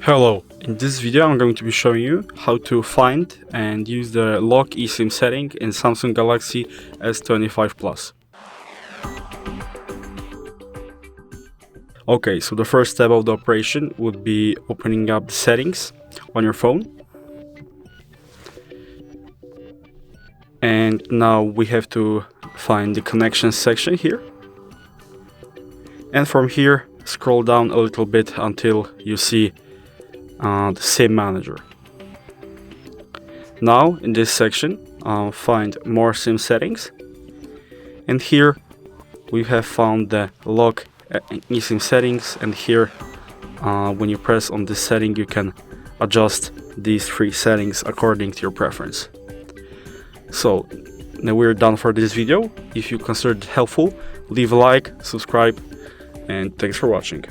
Hello, in this video I'm going to be showing you how to find and use the lock eSIM setting in Samsung Galaxy S25 Plus. Okay, so the first step of the operation would be opening up the settings on your phone. And now we have to find the connections section here. And from here, scroll down a little bit until you see the SIM manager. Now in this section, find more SIM settings, and here we have found the lock eSIM settings, and here when you press on this setting you can adjust these three settings according to your preference. So now we're done for this video. If you considered it helpful, leave a like, subscribe, and thanks for watching.